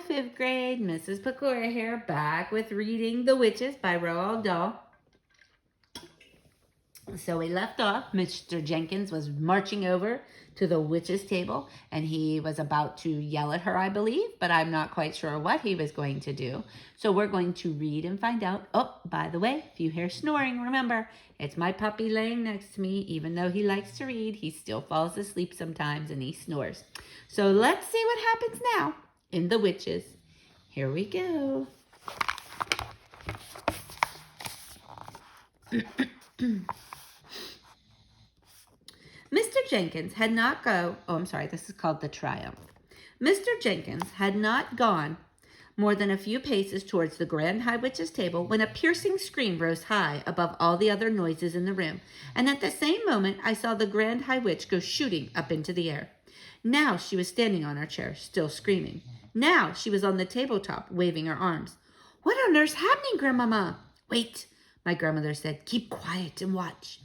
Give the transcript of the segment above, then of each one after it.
fifth grade. Mrs. Pecora here, back with reading The Witches by Roald Dahl. So we left off. Mr. Jenkins was marching over to the witch's table, and he was about to yell at her, I believe, but I'm not quite sure what he was going to do. So we're going to read and find out. Oh, by the way, if you hear snoring, remember, it's my puppy laying next to me. Even though he likes to read, he still falls asleep sometimes, and he snores. So let's see what happens now in The Witches. Here we go. Mr. Jenkins had not this is called The Triumph. Mr. Jenkins had not gone more than a few paces towards the Grand High Witch's table when a piercing scream rose high above all the other noises in the room, and at the same moment I saw the Grand High Witch go shooting up into the air. Now she was standing on her chair, still screaming. Now she was on the tabletop, waving her arms. "What on earth's happening, Grandmama?" "Wait," my grandmother said. "Keep quiet and watch."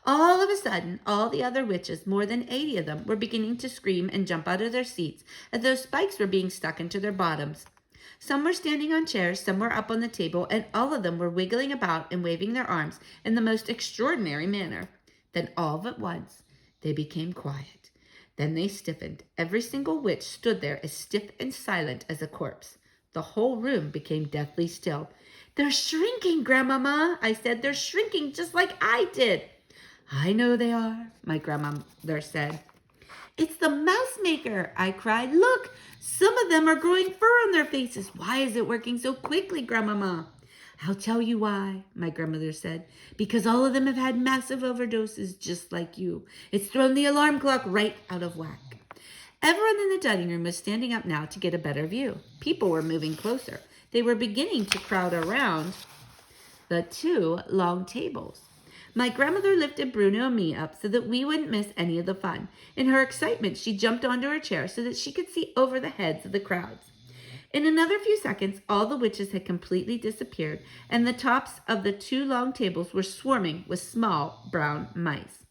All of a sudden, all the other witches, more than 80 of them, were beginning to scream and jump out of their seats as though spikes were being stuck into their bottoms. Some were standing on chairs, some were up on the table, and all of them were wiggling about and waving their arms in the most extraordinary manner. Then all at once, they became quiet. Then they stiffened. Every single witch stood there as stiff and silent as a corpse. The whole room became deathly still. "They're shrinking, Grandmama," I said. "They're shrinking just like I did." "I know they are," my grandmother said. "It's the mouse maker," I cried. "Look, some of them are growing fur on their faces. Why is it working so quickly, Grandmama?" "I'll tell you why," my grandmother said. "Because all of them have had massive overdoses just like you. It's thrown the alarm clock right out of whack." Everyone in the dining room was standing up now to get a better view. People were moving closer. They were beginning to crowd around the two long tables. My grandmother lifted Bruno and me up so that we wouldn't miss any of the fun. In her excitement, she jumped onto her chair so that she could see over the heads of the crowds. In another few seconds, all the witches had completely disappeared, and the tops of the two long tables were swarming with small brown mice.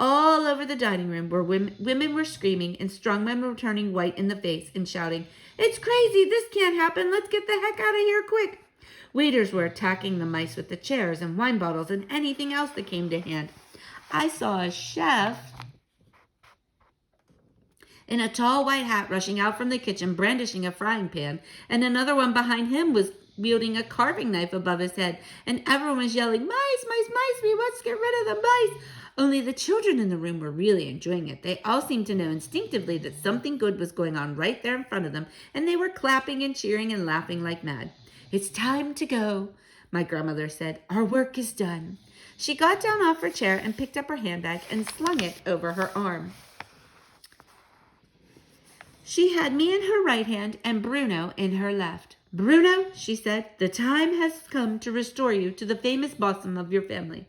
All over the dining room were women were screaming, and strong men were turning white in the face and shouting, "It's crazy! This can't happen! Let's get the heck out of here quick!" Waiters were attacking the mice with the chairs and wine bottles and anything else that came to hand. I saw a chef in a tall white hat rushing out from the kitchen brandishing a frying pan, and another one behind him was wielding a carving knife above his head, and everyone was yelling, "Mice, mice, mice, we must get rid of the mice." Only the children in the room were really enjoying it. They all seemed to know instinctively that something good was going on right there in front of them, and they were clapping and cheering and laughing like mad. "It's time to go," my grandmother said. "Our work is done." She got down off her chair and picked up her handbag and slung it over her arm. She had me in her right hand and Bruno in her left. "Bruno," she said, "the time has come to restore you to the famous bosom of your family."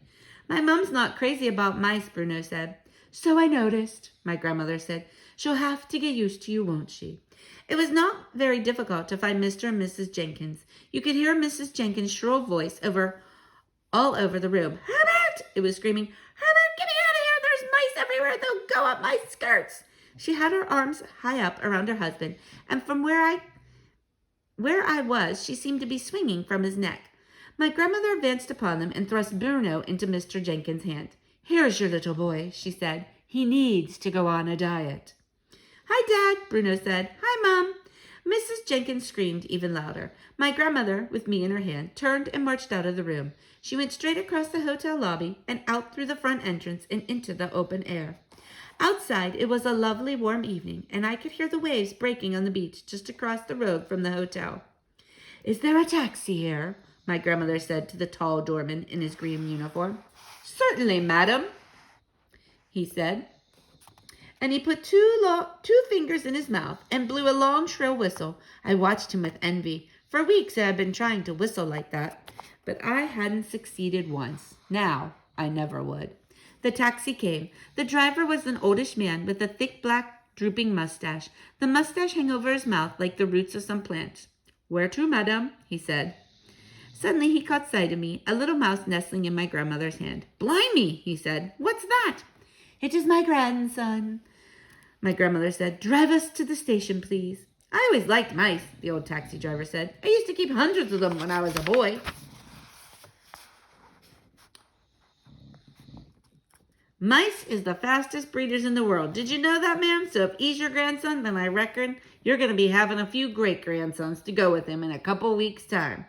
"My mom's not crazy about mice," Bruno said. "So I noticed," my grandmother said. "She'll have to get used to you, won't she?" It was not very difficult to find Mr. and Mrs. Jenkins. You could hear Mrs. Jenkins' shrill voice all over the room. "Herbert!" It was screaming. "Herbert, get me out of here! There's mice everywhere! They'll go up my skirts!" She had her arms high up around her husband, and from where I was, she seemed to be swinging from his neck. My grandmother advanced upon them and thrust Bruno into Mr. Jenkins' hand. "Here's your little boy," she said. "He needs to go on a diet." "Hi, Dad," Bruno said. "Hi, Mom." Mrs. Jenkins screamed even louder. My grandmother, with me in her hand, turned and marched out of the room. She went straight across the hotel lobby and out through the front entrance and into the open air. Outside, it was a lovely warm evening, and I could hear the waves breaking on the beach just across the road from the hotel. "Is there a taxi here?" my grandmother said to the tall doorman in his green uniform. "Certainly, madam," he said. And he put two fingers in his mouth and blew a long, shrill whistle. I watched him with envy. For weeks I had been trying to whistle like that, but I hadn't succeeded once. Now I never would. The taxi came. The driver was an oldish man with a thick, black, drooping mustache. The mustache hung over his mouth like the roots of some plant. "Where to, madam?" he said. Suddenly he caught sight of me, a little mouse nestling in my grandmother's hand. "Blimey," he said. "What's that?" "It is my grandson," my grandmother said. "Drive us to the station, please." I always liked mice, the old taxi driver said. I used to keep hundreds of them when I was a boy. Mice is the fastest breeders in the world. Did you know that, ma'am? So if he's your grandson, then I reckon you're going to be having a few great-grandsons to go with him in a couple weeks' time.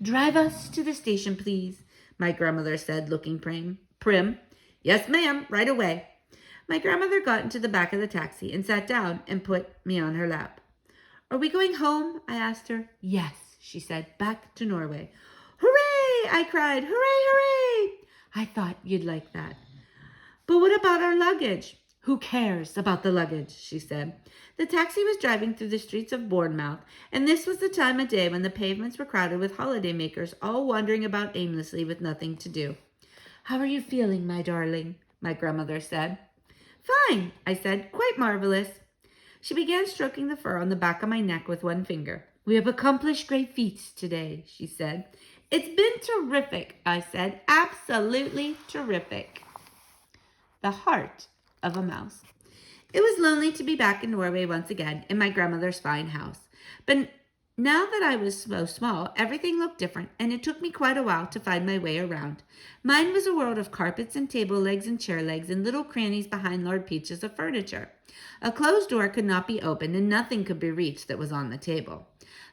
Drive us to the station, please, my grandmother said, looking prim. Yes, ma'am, right away. My grandmother got into the back of the taxi and sat down and put me on her lap. Are we going home? I asked her. Yes, she said, back to Norway. Hooray! I cried. Hooray, hooray! I thought you'd like that. But what about our luggage? Who cares about the luggage, she said. The taxi was driving through the streets of Bournemouth, and this was the time of day when the pavements were crowded with holidaymakers, all wandering about aimlessly with nothing to do. How are you feeling, my darling? My grandmother said. Fine, I said, quite marvelous. She began stroking the fur on the back of my neck with one finger. We have accomplished great feats today, she said. It's been terrific, I said, absolutely terrific. The heart of a mouse. It was lonely to be back in Norway once again in my grandmother's fine house. But now that I was so small, everything looked different, and it took me quite a while to find my way around. Mine was a world of carpets and table legs and chair legs and little crannies behind Lord Peaches of furniture. A closed door could not be opened, and nothing could be reached that was on the table.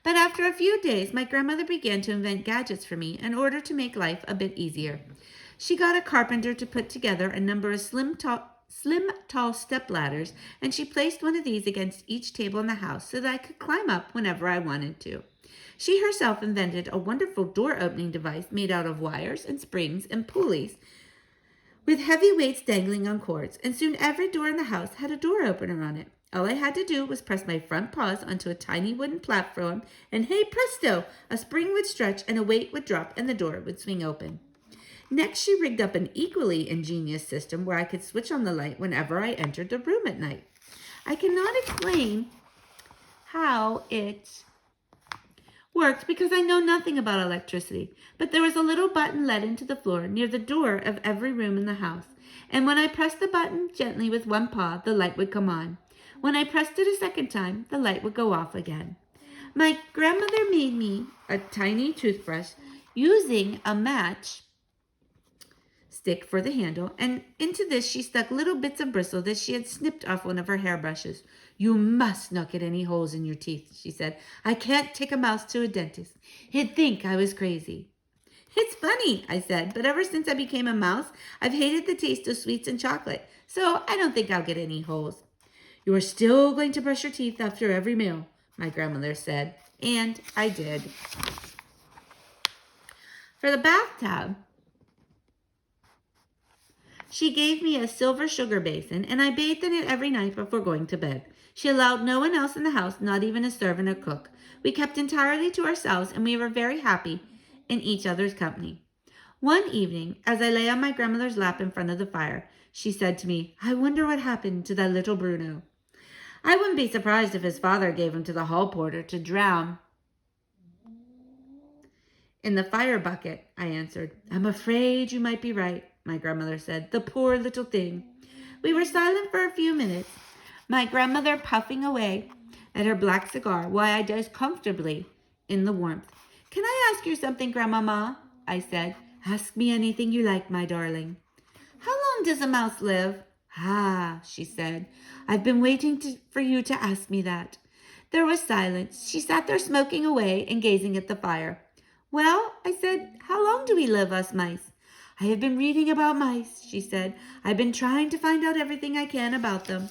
But after a few days, my grandmother began to invent gadgets for me in order to make life a bit easier. She got a carpenter to put together a number of slim, tall step ladders, and she placed one of these against each table in the house so that I could climb up whenever I wanted to. She herself invented a wonderful door-opening device made out of wires and springs and pulleys with heavy weights dangling on cords, and soon every door in the house had a door opener on it. All I had to do was press my front paws onto a tiny wooden platform, and hey presto, a spring would stretch and a weight would drop and the door would swing open. Next, she rigged up an equally ingenious system where I could switch on the light whenever I entered the room at night. I cannot explain how it worked because I know nothing about electricity, but there was a little button let into the floor near the door of every room in the house, and when I pressed the button gently with one paw, the light would come on. When I pressed it a second time, the light would go off again. My grandmother made me a tiny toothbrush using a match stick for the handle, and into this she stuck little bits of bristle that she had snipped off one of her hairbrushes. You must not get any holes in your teeth, she said. I can't take a mouse to a dentist. He'd think I was crazy. It's funny, I said, but ever since I became a mouse, I've hated the taste of sweets and chocolate, so I don't think I'll get any holes. You are still going to brush your teeth after every meal, my grandmother said, and I did. For the bathtub, she gave me a silver sugar basin, and I bathed in it every night before going to bed. She allowed no one else in the house, not even a servant or cook. We kept entirely to ourselves, and we were very happy in each other's company. One evening, as I lay on my grandmother's lap in front of the fire, she said to me, I wonder what happened to that little Bruno. I wouldn't be surprised if his father gave him to the hall porter to drown in the fire bucket, I answered. I'm afraid you might be right, my grandmother said. The poor little thing. We were silent for a few minutes, my grandmother puffing away at her black cigar while I dozed comfortably in the warmth. Can I ask you something, Grandmama? I said. Ask me anything you like, my darling. How long does a mouse live? Ah, she said. I've been waiting for you to ask me that. There was silence. She sat there smoking away and gazing at the fire. Well, I said, how long do we live, us mice? I have been reading about mice, she said. I've been trying to find out everything I can about them.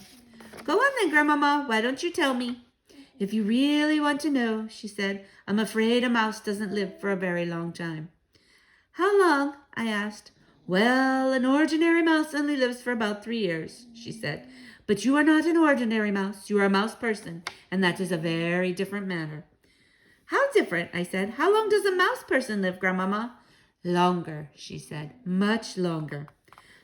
Go on then, Grandmama. Why don't you tell me? If you really want to know, she said, I'm afraid a mouse doesn't live for a very long time. How long? I asked. Well, an ordinary mouse only lives for about 3 years, she said. But you are not an ordinary mouse. You are a mouse person, and that is a very different matter. How different? I said. How long does a mouse person live, Grandmama? Longer, she said. Much longer.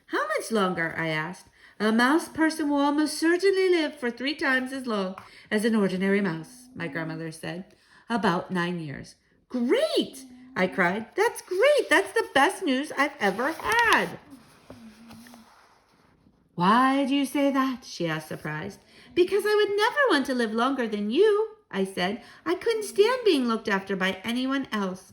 How much longer? I asked. A mouse person will almost certainly live for 3 times as long as an ordinary mouse, my grandmother said. About 9 years. Great! I cried. That's great! That's the best news I've ever had. Why do you say that? She asked, surprised. Because I would never want to live longer than you, I said. I couldn't stand being looked after by anyone else.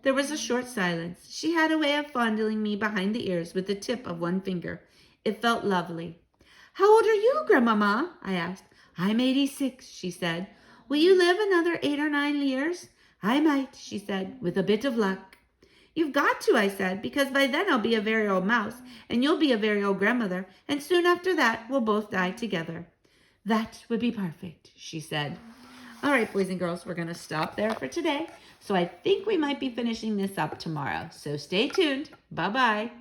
There was a short silence. She had a way of fondling me behind the ears with the tip of one finger. It felt lovely. How old are you, Grandmama? I asked. I'm 86, she said. Will you live another 8 or 9 years? I might, she said, with a bit of luck. You've got to, I said, because by then I'll be a very old mouse, and you'll be a very old grandmother, and soon after that we'll both die together. That would be perfect, she said. All right, boys and girls, we're going to stop there for today. So I think we might be finishing this up tomorrow. So stay tuned. Bye-bye.